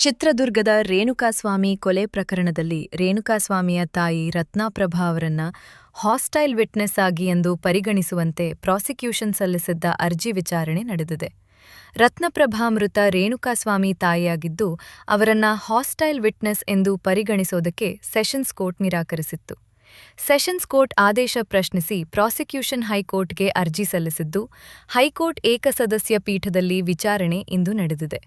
ಚಿತ್ರದುರ್ಗದ ರೇಣುಕಾಸ್ವಾಮಿ ಕೊಲೆ ಪ್ರಕರಣದಲ್ಲಿ ರೇಣುಕಾಸ್ವಾಮಿಯ ತಾಯಿ ರತ್ನಾಪ್ರಭಾ ಅವರನ್ನ ಹಾಸ್ಟೈಲ್ ವಿಟ್ನೆಸ್ ಆಗಿ ಎಂದು ಪರಿಗಣಿಸುವಂತೆ ಪ್ರಾಸಿಕ್ಯೂಷನ್ ಸಲ್ಲಿಸಿದ್ದ ಅರ್ಜಿ ವಿಚಾರಣೆ ನಡೆದಿದೆ. ರತ್ನಪ್ರಭಾ ಮೃತ ರೇಣುಕಾಸ್ವಾಮಿ ತಾಯಿಯಾಗಿದ್ದು, ಅವರನ್ನ ಹಾಸ್ಟೈಲ್ ವಿಟ್ನೆಸ್ ಎಂದು ಪರಿಗಣಿಸೋದಕ್ಕೆ ಸೆಷನ್ಸ್ ಕೋರ್ಟ್ ನಿರಾಕರಿಸಿತ್ತು. ಸೆಷನ್ಸ್ ಕೋರ್ಟ್ ಆದೇಶ ಪ್ರಶ್ನಿಸಿ ಪ್ರಾಸಿಕ್ಯೂಷನ್ ಹೈಕೋರ್ಟ್ಗೆ ಅರ್ಜಿ ಸಲ್ಲಿಸಿದ್ದು, ಹೈಕೋರ್ಟ್ ಏಕಸದಸ್ಯ ಪೀಠದಲ್ಲಿ ವಿಚಾರಣೆ ಇಂದು ನಡೆದಿದೆ.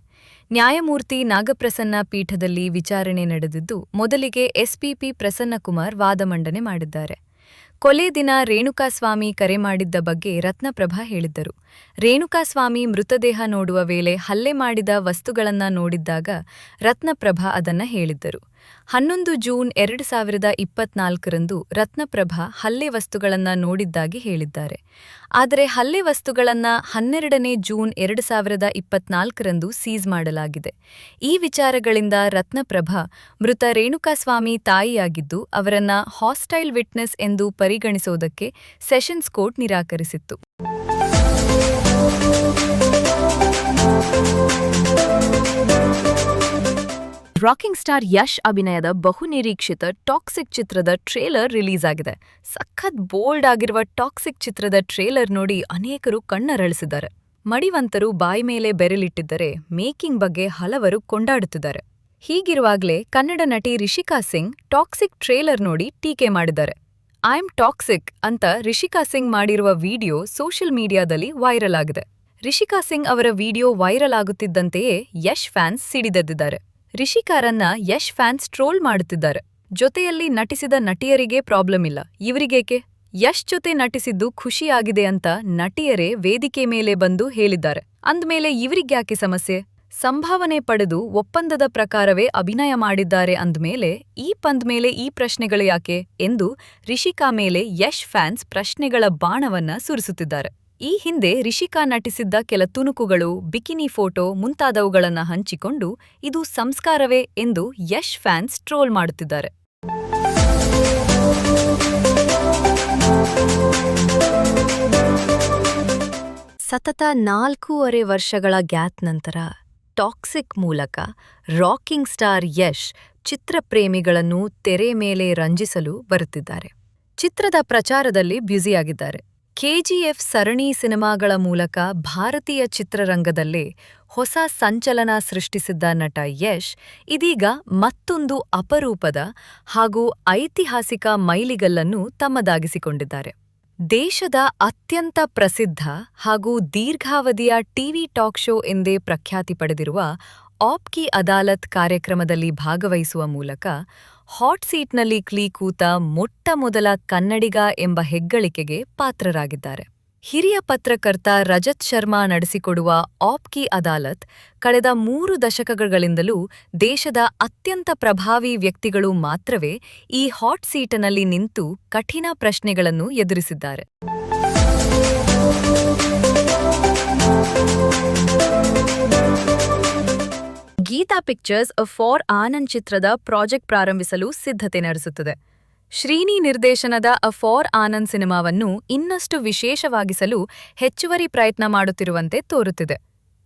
ನ್ಯಾಯಮೂರ್ತಿ ನಾಗಪ್ರಸನ್ನ ಪೀಠದಲ್ಲಿ ವಿಚಾರಣೆ ನಡೆದಿದ್ದು, ಮೊದಲಿಗೆ ಎಸ್ಪಿಪಿ ಪ್ರಸನ್ನಕುಮಾರ್ ವಾದ ಮಂಡನೆ ಮಾಡಿದ್ದಾರೆ. ಕೊಲೆ ದಿನ ರೇಣುಕಾಸ್ವಾಮಿ ಕರೆ ಮಾಡಿದ್ದ ಬಗ್ಗೆ ರತ್ನಪ್ರಭಾ ಹೇಳಿದ್ದರು. ರೇಣುಕಾಸ್ವಾಮಿ ಮೃತದೇಹ ನೋಡುವ ವೇಳೆ ಹಲ್ಲೆ ಮಾಡಿದ ವಸ್ತುಗಳನ್ನ ನೋಡಿದ್ದಾಗ ರತ್ನಪ್ರಭಾ ಅದನ್ನ ಹೇಳಿದ್ದರು. 11 ಜೂನ್ 2024ರಂದು ರತ್ನಪ್ರಭಾ ಹಲ್ಲೆ ವಸ್ತುಗಳನ್ನ ನೋಡಿದ್ದಾಗಿ ಹೇಳಿದ್ದಾರೆ. ಆದರೆ ಹಲ್ಲೆ ವಸ್ತುಗಳನ್ನ 12ನೇ ಜೂನ್ 2024ರಂದು ಸೀಸ್ ಮಾಡಲಾಗಿದೆ. ಈ ವಿಚಾರಗಳಿಂದ ರತ್ನಪ್ರಭಾ ಮೃತ ರೇಣುಕಾಸ್ವಾಮಿ ತಾಯಿಯಾಗಿದ್ದು, ಅವರನ್ನ ಹಾಸ್ಟೈಲ್ ವಿಟ್ನೆಸ್ ಎಂದು ಪರಿಗಣಿಸೋದಕ್ಕೆ ಸೆಷನ್ಸ್ ಕೋರ್ಟ್ ನಿರಾಕರಿಸಿತ್ತು. ರಾಕಿಂಗ್ ಸ್ಟಾರ್ ಯಶ್ ಅಭಿನಯದ ಬಹುನಿರೀಕ್ಷಿತ ಟಾಕ್ಸಿಕ್ ಚಿತ್ರದ ಟ್ರೇಲರ್ ರಿಲೀಸ್ ಆಗಿದೆ. ಸಖತ್ ಬೋಲ್ಡ್ ಆಗಿರುವ ಟಾಕ್ಸಿಕ್ ಚಿತ್ರದ ಟ್ರೇಲರ್ ನೋಡಿ ಅನೇಕರು ಕಣ್ಣರಳಿಸಿದ್ದಾರೆ. ಮಡಿವಂತರು ಬಾಯಿ ಮೇಲೆ ಬೆರಳಿಟ್ಟಿದ್ದರೆ ಮೇಕಿಂಗ್ ಬಗ್ಗೆ ಹಲವರು ಕೊಂಡಾಡುತ್ತಿದ್ದಾರೆ. ಹೀಗಿರುವಾಗಲೇ ಕನ್ನಡ ನಟಿ ರಿಷಿಕಾ ಸಿಂಗ್ ಟಾಕ್ಸಿಕ್ ಟ್ರೇಲರ್ ನೋಡಿ ಟೀಕೆ ಮಾಡಿದ್ದಾರೆ. ಐ ಆಮ್ ಟಾಕ್ಸಿಕ್ ಅಂತ ರಿಷಿಕಾ ಸಿಂಗ್ ಮಾಡಿರುವ ವಿಡಿಯೋ ಸೋಷಿಯಲ್ ಮೀಡಿಯಾದಲ್ಲಿ ವೈರಲ್ ಆಗಿದೆ. ರಿಷಿಕಾ ಸಿಂಗ್ ಅವರ ವಿಡಿಯೋ ವೈರಲ್ ಆಗುತ್ತಿದ್ದಂತೆಯೇ ಯಶ್ ಫ್ಯಾನ್ಸ್ ಸಿಡಿದೆದ್ದಿದ್ದಾರೆ. ರಿಷಿಕಾರನ್ನ ಯಶ್ ಫ್ಯಾನ್ಸ್ ಟ್ರೋಲ್ ಮಾಡುತ್ತಿದ್ದಾರೆ. ಜೊತೆಯಲ್ಲಿ ನಟಿಸಿದ ನಟಿಯರಿಗೆ ಪ್ರಾಬ್ಲಮ್ ಇಲ್ಲ, ಇವರಿಗೇಕೆ? ಯಶ್ ಜೊತೆ ನಟಿಸಿದ್ದು ಖುಷಿಯಾಗಿದೆ ಅಂತ ನಟಿಯರೇ ವೇದಿಕೆ ಮೇಲೆ ಬಂದು ಹೇಳಿದ್ದಾರೆ. ಅಂದ್ಮೇಲೆ ಇವರಿಗ್ಯಾಕೆ ಸಮಸ್ಯೆ? ಸಂಭಾವನೆ ಪಡೆದು ಒಪ್ಪಂದದ ಪ್ರಕಾರವೇ ಅಭಿನಯ ಮಾಡಿದ್ದಾರೆ ಅಂದ್ಮೇಲೆ ಈ ಪ್ರಶ್ನೆಗಳು ಯಾಕೆ ಎಂದು ರಿಷಿಕಾ ಮೇಲೆ ಯಶ್ ಫ್ಯಾನ್ಸ್ ಪ್ರಶ್ನೆಗಳ ಬಾಣವನ್ನ ಸುರಿಸುತ್ತಿದ್ದಾರೆ. ಈ ಹಿಂದೆ ರಿಷಿಕಾ ನಟಿಸಿದ್ದ ಕೆಲ ತುಣುಕುಗಳು, ಬಿಕಿನಿ ಫೋಟೋ ಮುಂತಾದವುಗಳನ್ನ ಹಂಚಿಕೊಂಡು ಇದು ಸಂಸ್ಕಾರವೇ ಎಂದು ಯಶ್ ಫ್ಯಾನ್ಸ್ ಟ್ರೋಲ್ ಮಾಡುತ್ತಿದ್ದಾರೆ. ಸತತ 4.5 ವರ್ಷಗಳ ಗ್ಯಾಪ್ ನಂತರ ಟಾಕ್ಸಿಕ್ ಮೂಲಕ ರಾಕಿಂಗ್ ಸ್ಟಾರ್ ಯಶ್ ಚಿತ್ರಪ್ರೇಮಿಗಳನ್ನು ತೆರೆ ಮೇಲೆ ರಂಜಿಸಲು ಬರುತ್ತಿದ್ದಾರೆ. ಚಿತ್ರದ ಪ್ರಚಾರದಲ್ಲಿ ಬ್ಯುಸಿಯಾಗಿದ್ದಾರೆ. ಕೆಜಿಎಫ್ ಸರಣಿ ಸಿನಿಮಾಗಳ ಮೂಲಕ ಭಾರತೀಯ ಚಿತ್ರರಂಗದಲ್ಲೇ ಹೊಸ ಸಂಚಲನ ಸೃಷ್ಟಿಸಿದ್ದ ನಟ ಯಶ್ ಇದೀಗ ಮತ್ತೊಂದು ಅಪರೂಪದ ಹಾಗೂ ಐತಿಹಾಸಿಕ ಮೈಲಿಗಲ್ಲನ್ನು ತಮ್ಮದಾಗಿಸಿಕೊಂಡಿದ್ದಾರೆ. ದೇಶದ ಅತ್ಯಂತ ಪ್ರಸಿದ್ಧ ಹಾಗೂ ದೀರ್ಘಾವಧಿಯ ಟಿವಿ ಟಾಕ್ ಶೋ ಎಂದೇ ಪ್ರಖ್ಯಾತಿ ಪಡೆದಿರುವ ಆಪ್ ಕಿ ಅದಾಲತ್ ಕಾರ್ಯಕ್ರಮದಲ್ಲಿ ಭಾಗವಹಿಸುವ ಮೂಲಕ ಹಾಟ್ ಸೀಟ್ನಲ್ಲಿ ಕೂತ ಮೊಟ್ಟಮೊದಲ ಕನ್ನಡಿಗ ಎಂಬ ಹೆಗ್ಗಳಿಕೆಗೆ ಪಾತ್ರರಾಗಿದ್ದಾರೆ. ಹಿರಿಯ ಪತ್ರಕರ್ತ ರಜತ್ ಶರ್ಮಾ ನಡೆಸಿಕೊಡುವ ಆಪ್ ಕಿ ಅದಾಲತ್ ಕಳೆದ 3 ದಶಕಗಳಿಂದಲೂ ದೇಶದ ಅತ್ಯಂತ ಪ್ರಭಾವಿ ವ್ಯಕ್ತಿಗಳು ಮಾತ್ರವೇ ಈ ಹಾಟ್ ಸೀಟಿನಲ್ಲಿ ನಿಂತು ಕಠಿಣ ಪ್ರಶ್ನೆಗಳನ್ನು ಎದುರಿಸಿದ್ದಾರೆ. ಗೀತಾ ಪಿಕ್ಚರ್ಸ್ ಫಾರ್ ಆನಂದ್ ಚಿತ್ರದ ಪ್ರಾಜೆಕ್ಟ್ ಪ್ರಾರಂಭಿಸಲು ಸಿದ್ಧತೆ ನಡೆಸುತ್ತದೆ. ಶ್ರೀನಿ ನಿರ್ದೇಶನದ ಫಾರ್ ಆನಂದ್ ಸಿನಿಮಾವನ್ನು ಇನ್ನಷ್ಟು ವಿಶೇಷವಾಗಿಸಲು ಹೆಚ್ಚುವರಿ ಪ್ರಯತ್ನ ಮಾಡುತ್ತಿರುವಂತೆ ತೋರುತ್ತಿದೆ.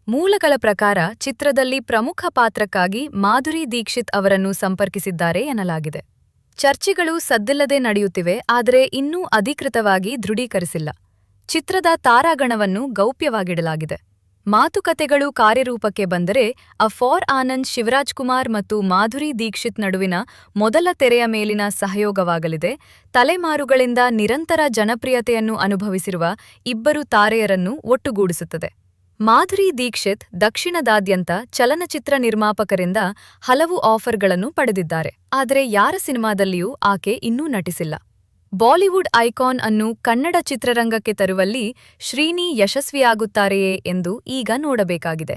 ಮೂಲಗಳ ಪ್ರಕಾರ ಚಿತ್ರದಲ್ಲಿ ಪ್ರಮುಖ ಪಾತ್ರಕ್ಕಾಗಿ ಮಾಧುರಿ ದೀಕ್ಷಿತ್ ಅವರನ್ನು ಸಂಪರ್ಕಿಸಿದ್ದಾರೆ ಎನ್ನಲಾಗಿದೆ. ಚರ್ಚೆಗಳು ಸದ್ದಿಲ್ಲದೆ ನಡೆಯುತ್ತಿವೆ, ಆದರೆ ಇನ್ನೂ ಅಧಿಕೃತವಾಗಿ ದೃಢೀಕರಿಸಿಲ್ಲ. ಚಿತ್ರದ ತಾರಾಗಣವನ್ನು ಗೌಪ್ಯವಾಗಿಡಲಾಗಿದೆ. ಮಾತುಕತೆಗಳು ಕಾರ್ಯರೂಪಕ್ಕೆ ಬಂದರೆ ಫಾರ್ ಆನಂದ್ ಶಿವರಾಜ್ಕುಮಾರ್ ಮತ್ತು ಮಾಧುರಿ ದೀಕ್ಷಿತ್ ನಡುವಿನ ಮೊದಲ ತೆರೆಯ ಮೇಲಿನ ಸಹಯೋಗವಾಗಲಿದೆ. ತಲೆಮಾರುಗಳಿಂದ ನಿರಂತರ ಜನಪ್ರಿಯತೆಯನ್ನು ಅನುಭವಿಸಿರುವ ಇಬ್ಬರು ತಾರೆಯರನ್ನು ಒಟ್ಟುಗೂಡಿಸುತ್ತದೆ. ಮಾಧುರಿ ದೀಕ್ಷಿತ್ ದಕ್ಷಿಣದಾದ್ಯಂತ ಚಲನಚಿತ್ರ ನಿರ್ಮಾಪಕರಿಂದ ಹಲವು ಆಫರ್ಗಳನ್ನು ಪಡೆದಿದ್ದಾರೆ. ಆದರೆ ಯಾರ ಸಿನಿಮಾದಲ್ಲಿಯೂ ಆಕೆ ಇನ್ನೂ ನಟಿಸಿಲ್ಲ. ಬಾಲಿವುಡ್ ಐಕಾನ್ ಅನ್ನು ಕನ್ನಡ ಚಿತ್ರರಂಗಕ್ಕೆ ತರುವಲ್ಲಿ ಶ್ರೀನಿ ಯಶಸ್ವಿಯಾಗುತ್ತಾರೆಯೇ ಎಂದು ಈಗ ನೋಡಬೇಕಾಗಿದೆ.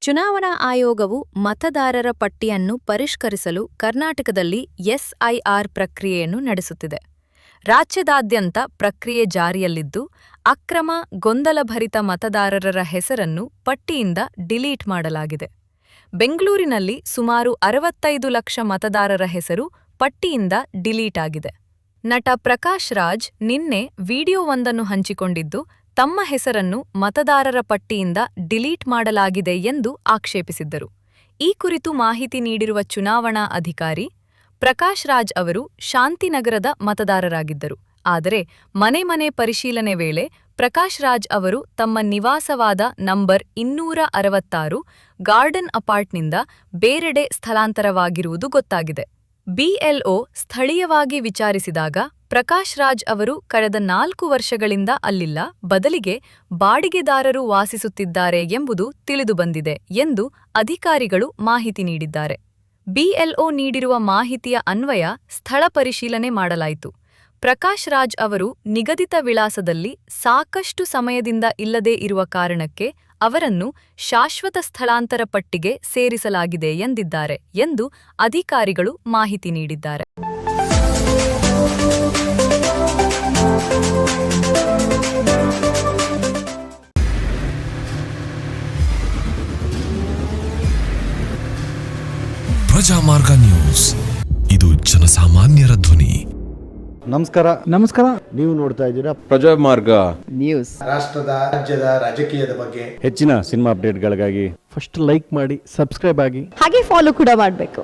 ಚುನಾವಣಾ ಆಯೋಗವು ಮತದಾರರ ಪಟ್ಟಿಯನ್ನು ಪರಿಷ್ಕರಿಸಲು ಕರ್ನಾಟಕದಲ್ಲಿ ಎಸ್ಐಆರ್ ಪ್ರಕ್ರಿಯೆಯನ್ನು ನಡೆಸುತ್ತಿದೆ. ರಾಜ್ಯದಾದ್ಯಂತ ಪ್ರಕ್ರಿಯೆ ಜಾರಿಯಲ್ಲಿದ್ದು, ಅಕ್ರಮ, ಗೊಂದಲಭರಿತ ಮತದಾರರ ಹೆಸರನ್ನು ಪಟ್ಟಿಯಿಂದ ಡಿಲೀಟ್ ಮಾಡಲಾಗಿದೆ. ಬೆಂಗಳೂರಿನಲ್ಲಿ ಸುಮಾರು 65 ಲಕ್ಷ ಮತದಾರರ ಹೆಸರು ಪಟ್ಟಿಯಿಂದ ಡಿಲೀಟ್ ಆಗಿದೆ. ನಟ ಪ್ರಕಾಶ್ ರಾಜ್ ನಿನ್ನೆ ವಿಡಿಯೋವೊಂದನ್ನು ಹಂಚಿಕೊಂಡಿದ್ದು, ತಮ್ಮ ಹೆಸರನ್ನು ಮತದಾರರ ಪಟ್ಟಿಯಿಂದ ಡಿಲೀಟ್ ಮಾಡಲಾಗಿದೆ ಎಂದು ಆಕ್ಷೇಪಿಸಿದ್ದರು. ಈ ಕುರಿತು ಮಾಹಿತಿ ನೀಡಿರುವ ಚುನಾವಣಾ ಅಧಿಕಾರಿ ಪ್ರಕಾಶ್ ರಾಜ್ ಅವರು ಶಾಂತಿನಗರದ ಮತದಾರರಾಗಿದ್ದರು. ಆದರೆ ಮನೆ ಪರಿಶೀಲನೆ ವೇಳೆ ಪ್ರಕಾಶ್ ರಾಜ್ ಅವರು ತಮ್ಮ ನಿವಾಸವಾದ ನಂಬರ್ 266 ಗಾರ್ಡನ್ ಅಪಾರ್ಟ್ನಿಂದ ಬೇರೆಡೆ ಸ್ಥಳಾಂತರವಾಗಿರುವುದು ಗೊತ್ತಾಗಿದೆ. ಬಿಎಲ್ಒ ಸ್ಥಳೀಯವಾಗಿ ವಿಚಾರಿಸಿದಾಗ ಪ್ರಕಾಶ್ ರಾಜ್ ಅವರು ಕಳೆದ 4 ವರ್ಷಗಳಿಂದ ಅಲ್ಲಿಲ್ಲ, ಬದಲಿಗೆ ಬಾಡಿಗೆದಾರರು ವಾಸಿಸುತ್ತಿದ್ದಾರೆ ಎಂಬುದು ತಿಳಿದುಬಂದಿದೆ ಎಂದು ಅಧಿಕಾರಿಗಳು ಮಾಹಿತಿ ನೀಡಿದ್ದಾರೆ. ಬಿಎಲ್ಒ ನೀಡಿರುವ ಮಾಹಿತಿಯ ಅನ್ವಯ ಸ್ಥಳ ಪರಿಶೀಲನೆ ಮಾಡಲಾಯಿತು. ಪ್ರಕಾಶ್ ರಾಜ್ ಅವರು ನಿಗದಿತ ವಿಳಾಸದಲ್ಲಿ ಸಾಕಷ್ಟು ಸಮಯದಿಂದ ಇಲ್ಲದೇ ಇರುವ ಕಾರಣಕ್ಕೆ ಅವರನ್ನು ಶಾಶ್ವತ ಸ್ಥಳಾಂತರ ಪಟ್ಟಿಗೆ ಸೇರಿಸಲಾಗಿದೆ ಎಂದಿದ್ದಾರೆ ಎಂದು ಅಧಿಕಾರಿಗಳು ಮಾಹಿತಿ ನೀಡಿದ್ದಾರೆ. ಪ್ರಜಾಮಾರ್ಗ ನ್ಯೂಸ್, ಇದು ಜನಸಾಮಾನ್ಯರ ಧ್ವನಿ. ನಮಸ್ಕಾರ. ನೀವು ನೋಡ್ತಾ ಇದ್ದೀರಾ ಪ್ರಜಾಮಾರ್ಗ ನ್ಯೂಸ್. ರಾಷ್ಟ್ರದ ರಾಜ್ಯದ ರಾಜಕೀಯದ ಬಗ್ಗೆ ಹೆಚ್ಚಿನ ಸಿನಿಮಾ ಅಪ್ಡೇಟ್ಗಳಿಗಾಗಿ ಫಸ್ಟ್ ಲೈಕ್ ಮಾಡಿ, ಸಬ್ಸ್ಕ್ರೈಬ್ ಆಗಿ, ಹಾಗೆ ಫಾಲೋ ಕೂಡ ಮಾಡಬೇಕು.